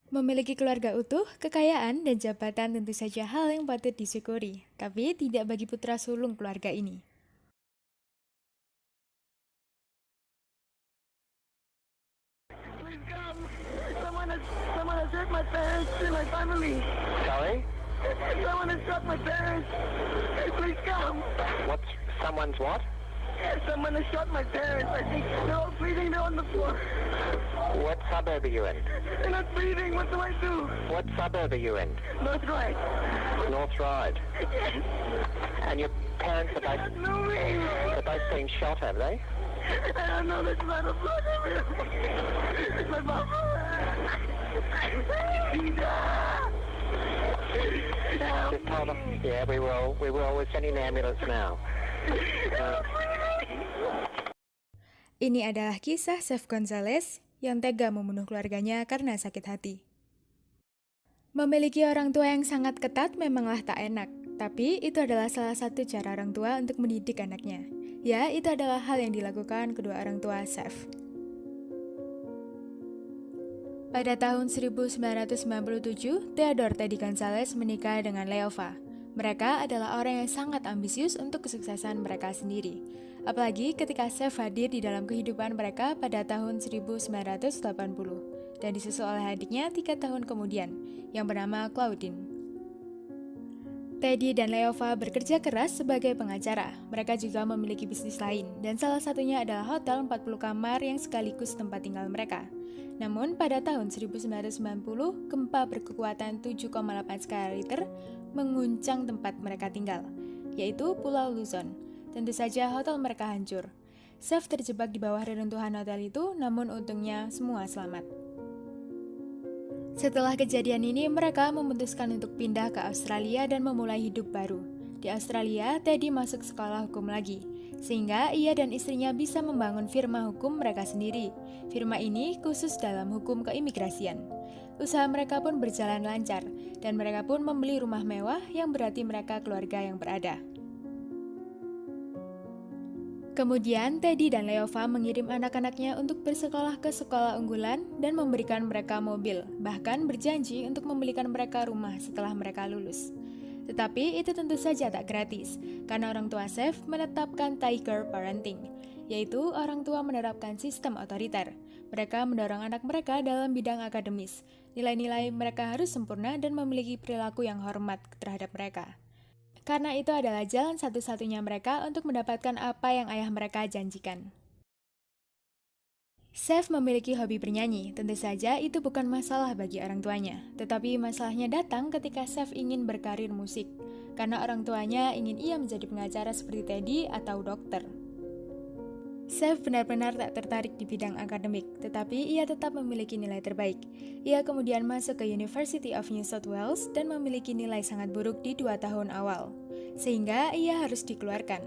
Memiliki keluarga utuh, kekayaan, dan jabatan tentu saja hal yang patut disyukuri, tapi tidak bagi putra sulung keluarga ini. Please come. Someone has hurt my parents and my family. Sorry? Someone has shot my parents. Please come. What's someone's what? Someone has shot my parents. I think they're all bleeding. They're on the floor. What suburb are you in? They're not breathing. What do I do? What suburb are you in? North right. North Ryde. And your parents are Not both, moving. they're both been shot, have they? I don't know. There's a lot of blood everywhere. My mom. Help Just hold on. me. Yeah, we will. We're sending the ambulance now. Ini adalah kisah Chef Gonzales yang tega membunuh keluarganya karena sakit hati. Memiliki orang tua yang sangat ketat memanglah tak enak, tapi itu adalah salah satu cara orang tua untuk mendidik anaknya. Ya, itu adalah hal yang dilakukan kedua orang tua Chef. Pada tahun 1997, Theodore Teddy Gonzales menikah dengan Leova. Mereka adalah orang yang sangat ambisius untuk kesuksesan mereka sendiri. Apalagi ketika Chef hadir di dalam kehidupan mereka pada tahun 1980 dan disusul oleh adiknya 3 tahun kemudian, yang bernama Claudine. Teddy dan Leova bekerja keras sebagai pengacara. Mereka juga memiliki bisnis lain, dan salah satunya adalah hotel 40 kamar yang sekaligus tempat tinggal mereka. Namun, pada tahun 1990, gempa berkekuatan 7,8 skala Richter menguncang tempat mereka tinggal, yaitu Pulau Luzon. Tentu saja hotel mereka hancur. Chef terjebak di bawah reruntuhan hotel itu, namun untungnya semua selamat. Setelah kejadian ini, mereka memutuskan untuk pindah ke Australia dan memulai hidup baru. Di Australia, Teddy masuk sekolah hukum lagi, sehingga ia dan istrinya bisa membangun firma hukum mereka sendiri. Firma ini khusus dalam hukum keimigrasian. Usaha mereka pun berjalan lancar, dan mereka pun membeli rumah mewah yang berarti mereka keluarga yang berada. Kemudian, Teddy dan Leova mengirim anak-anaknya untuk bersekolah ke sekolah unggulan dan memberikan mereka mobil, bahkan berjanji untuk membelikan mereka rumah setelah mereka lulus. Tetapi itu tentu saja tak gratis, karena orang tua Chef menetapkan Tiger Parenting, yaitu orang tua menerapkan sistem otoriter. Mereka mendorong anak mereka dalam bidang akademis. Nilai-nilai mereka harus sempurna dan memiliki perilaku yang hormat terhadap mereka. Karena itu adalah jalan satu-satunya mereka untuk mendapatkan apa yang ayah mereka janjikan. Chef memiliki hobi bernyanyi, tentu saja itu bukan masalah bagi orang tuanya. Tetapi masalahnya datang ketika Chef ingin berkarir musik, karena orang tuanya ingin ia menjadi pengacara seperti Teddy atau dokter. Chef benar-benar tak tertarik di bidang akademik, tetapi ia tetap memiliki nilai terbaik. Ia kemudian masuk ke University of New South Wales dan memiliki nilai sangat buruk di 2 tahun awal, sehingga ia harus dikeluarkan.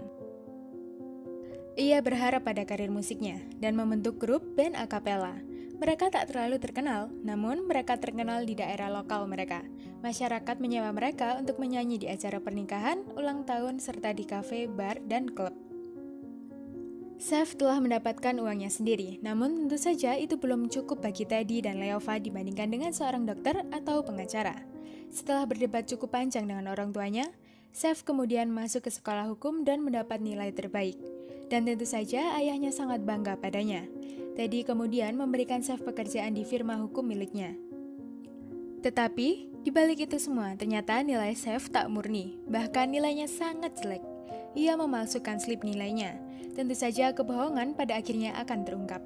Ia berharap pada karir musiknya dan membentuk grup band a cappella. Mereka tak terlalu terkenal, namun mereka terkenal di daerah lokal mereka. Masyarakat menyewa mereka untuk menyanyi di acara pernikahan, ulang tahun, serta di kafe, bar, dan klub. Chef telah mendapatkan uangnya sendiri, namun tentu saja itu belum cukup bagi Teddy dan Leova dibandingkan dengan seorang dokter atau pengacara. Setelah berdebat cukup panjang dengan orang tuanya, Chef kemudian masuk ke sekolah hukum dan mendapat nilai terbaik. Dan tentu saja ayahnya sangat bangga padanya. Teddy kemudian memberikan Chef pekerjaan di firma hukum miliknya. Tetapi, di balik itu semua, ternyata nilai Chef tak murni, bahkan nilainya sangat jelek. Ia memalsukan slip nilainya. Tentu saja kebohongan pada akhirnya akan terungkap.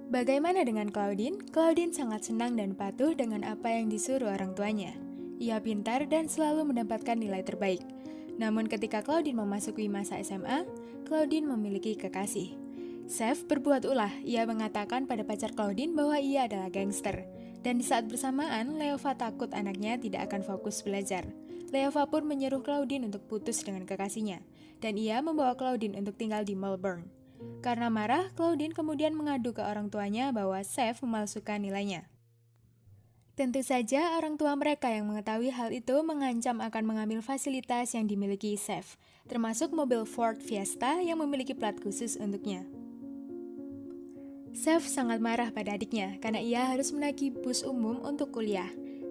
Bagaimana dengan Claudine? Claudine sangat senang dan patuh dengan apa yang disuruh orang tuanya. Ia pintar dan selalu mendapatkan nilai terbaik. Namun ketika Claudine memasuki masa SMA, Claudine memiliki kekasih. Chef berbuat ulah, ia mengatakan pada pacar Claudine bahwa ia adalah gangster. Dan di saat bersamaan, Leova takut anaknya tidak akan fokus belajar. Leova pun menyuruh Claudine untuk putus dengan kekasihnya, dan ia membawa Claudine untuk tinggal di Melbourne. Karena marah, Claudine kemudian mengadu ke orang tuanya bahwa Chef memalsukan nilainya. Tentu saja orang tua mereka yang mengetahui hal itu mengancam akan mengambil fasilitas yang dimiliki Chef, termasuk mobil Ford Fiesta yang memiliki plat khusus untuknya. Seth sangat marah pada adiknya karena ia harus menaiki bus umum untuk kuliah.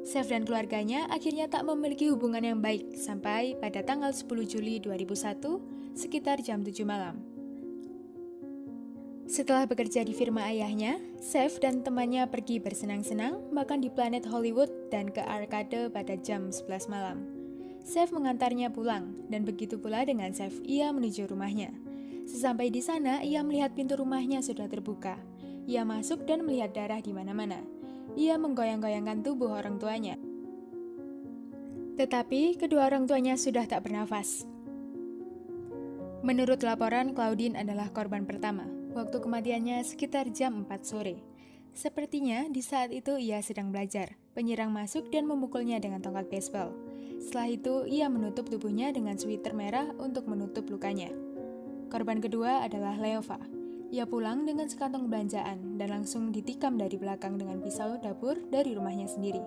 Seth dan keluarganya akhirnya tak memiliki hubungan yang baik sampai pada tanggal 10 Juli 2001 sekitar jam 7 malam. Setelah bekerja di firma ayahnya, Seth dan temannya pergi bersenang-senang, makan di Planet Hollywood dan ke arcade pada jam 11 malam. Seth mengantarnya pulang, dan begitu pula dengan Seth, ia menuju rumahnya. Sesampai di sana, ia melihat pintu rumahnya sudah terbuka. Ia masuk dan melihat darah di mana-mana. Ia menggoyang-goyangkan tubuh orang tuanya. Tetapi kedua orang tuanya sudah tak bernafas. Menurut laporan, Claudine adalah korban pertama. Waktu kematiannya sekitar jam 4 sore. Sepertinya di saat itu ia sedang belajar. Penyerang masuk dan memukulnya dengan tongkat baseball. Setelah itu, ia menutup tubuhnya dengan sweater merah untuk menutup lukanya. Korban kedua adalah Leova. Ia pulang dengan sekantong belanjaan dan langsung ditikam dari belakang dengan pisau dapur dari rumahnya sendiri.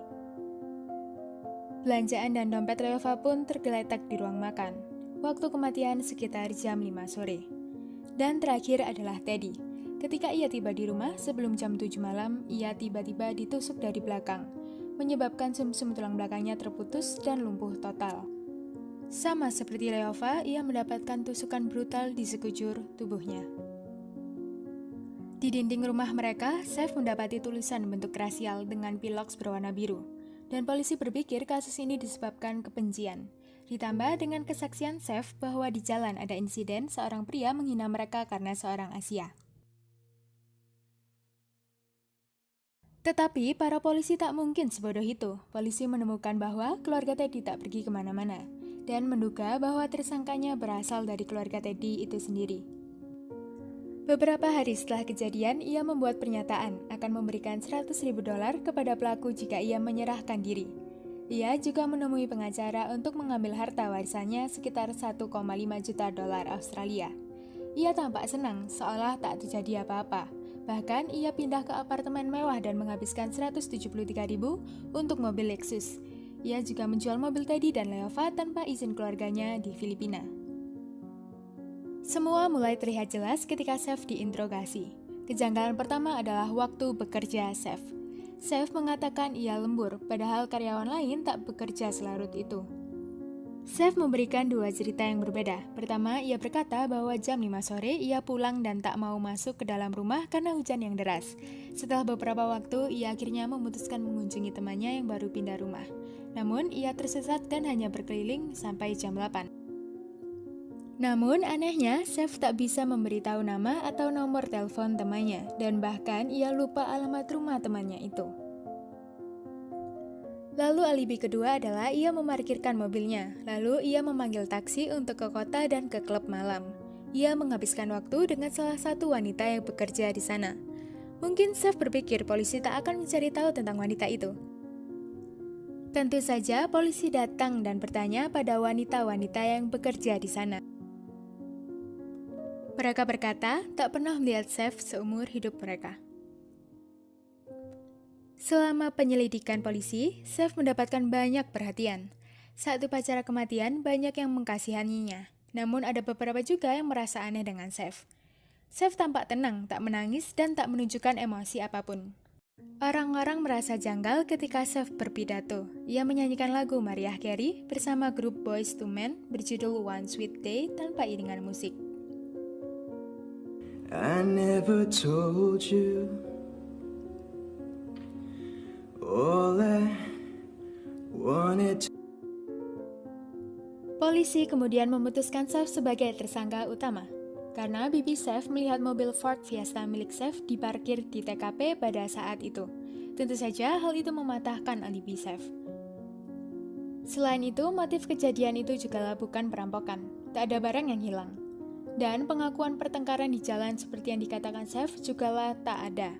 Belanjaan dan dompet Leova pun tergeletak di ruang makan. Waktu kematian sekitar jam 5 sore. Dan terakhir adalah Teddy. Ketika ia tiba di rumah sebelum jam 7 malam, ia tiba-tiba ditusuk dari belakang, menyebabkan sumsum tulang belakangnya terputus dan lumpuh total. Sama seperti Leova, ia mendapatkan tusukan brutal di sekujur tubuhnya. Di dinding rumah mereka, Seth mendapati tulisan bentuk rasial dengan piloks berwarna biru, dan polisi berpikir kasus ini disebabkan kebencian. Ditambah dengan kesaksian Seth bahwa di jalan ada insiden seorang pria menghina mereka karena seorang Asia. Tetapi para polisi tak mungkin sebodoh itu. Polisi menemukan bahwa keluarga Teddy tak pergi kemana-mana, dan menduga bahwa tersangkanya berasal dari keluarga Teddy itu sendiri. Beberapa hari setelah kejadian, ia membuat pernyataan akan memberikan $100.000 kepada pelaku jika ia menyerahkan diri. Ia juga menemui pengacara untuk mengambil harta warisannya sekitar $1,5 juta Australia. Ia tampak senang, seolah tak terjadi apa-apa. Bahkan, ia pindah ke apartemen mewah dan menghabiskan $173.000 untuk mobil Lexus. Ia juga menjual mobil Teddy dan Leova tanpa izin keluarganya di Filipina. Semua mulai terlihat jelas ketika Seth diinterogasi. Kejanggalan pertama adalah waktu bekerja Seth. Seth mengatakan ia lembur, padahal karyawan lain tak bekerja selarut itu. Seth memberikan dua cerita yang berbeda. Pertama, ia berkata bahwa jam 5 sore ia pulang dan tak mau masuk ke dalam rumah karena hujan yang deras. Setelah beberapa waktu, ia akhirnya memutuskan mengunjungi temannya yang baru pindah rumah. Namun, ia tersesat dan hanya berkeliling sampai jam 8. Namun, anehnya, Seth tak bisa memberitahu nama atau nomor telepon temannya, dan bahkan ia lupa alamat rumah temannya itu. Lalu alibi kedua adalah ia memarkirkan mobilnya, lalu ia memanggil taksi untuk ke kota dan ke klub malam. Ia menghabiskan waktu dengan salah satu wanita yang bekerja di sana. Mungkin Seth berpikir polisi tak akan mencari tahu tentang wanita itu. Tentu saja polisi datang dan bertanya pada wanita-wanita yang bekerja di sana. Mereka berkata tak pernah melihat Seth seumur hidup mereka. Selama penyelidikan polisi, Seth mendapatkan banyak perhatian. Saat upacara kematian, banyak yang mengkasihaninya. Namun ada beberapa juga yang merasa aneh dengan Seth. Seth tampak tenang, tak menangis, dan tak menunjukkan emosi apapun. Orang-orang merasa janggal ketika Seth berpidato. Ia menyanyikan lagu Mariah Carey bersama grup Boyz II Men berjudul One Sweet Day tanpa iringan musik. I never told you all I wanted to. Polisi kemudian memutuskan Seth sebagai tersangka utama, karena bibi Seth melihat mobil Ford Fiesta milik Seth diparkir di TKP pada saat itu. Tentu saja hal itu mematahkan alibi Seth. Selain itu, motif kejadian itu juga bukan perampokan, tak ada barang yang hilang. Dan pengakuan pertengkaran di jalan seperti yang dikatakan Seth jugalah tak ada.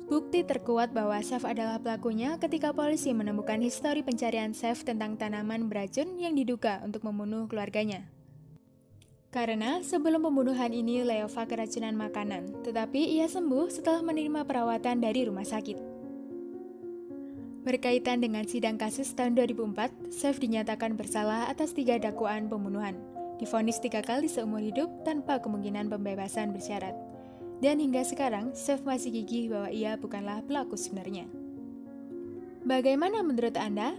Bukti terkuat bahwa Seth adalah pelakunya ketika polisi menemukan histori pencarian Seth tentang tanaman beracun yang diduga untuk membunuh keluarganya. Karena sebelum pembunuhan ini Leova keracunan makanan, tetapi ia sembuh setelah menerima perawatan dari rumah sakit. Berkaitan dengan sidang kasus tahun 2004, Seth dinyatakan bersalah atas 3 dakwaan pembunuhan. Divonis 3 kali seumur hidup tanpa kemungkinan pembebasan bersyarat. Dan hingga sekarang, Chef masih gigih bahwa ia bukanlah pelaku sebenarnya. Bagaimana menurut Anda?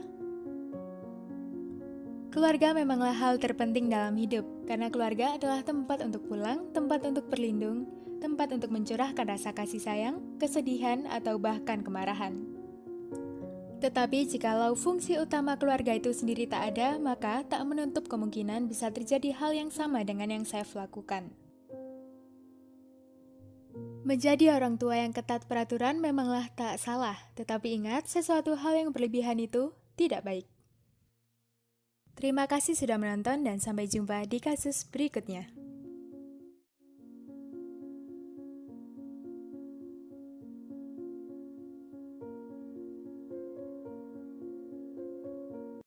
Keluarga memanglah hal terpenting dalam hidup, karena keluarga adalah tempat untuk pulang, tempat untuk berlindung, tempat untuk mencurahkan rasa kasih sayang, kesedihan, atau bahkan kemarahan. Tetapi jikalau fungsi utama keluarga itu sendiri tak ada, maka tak menutup kemungkinan bisa terjadi hal yang sama dengan yang Chef lakukan. Menjadi orang tua yang ketat peraturan memanglah tak salah, tetapi ingat sesuatu hal yang berlebihan itu tidak baik. Terima kasih sudah menonton dan sampai jumpa di kasus berikutnya.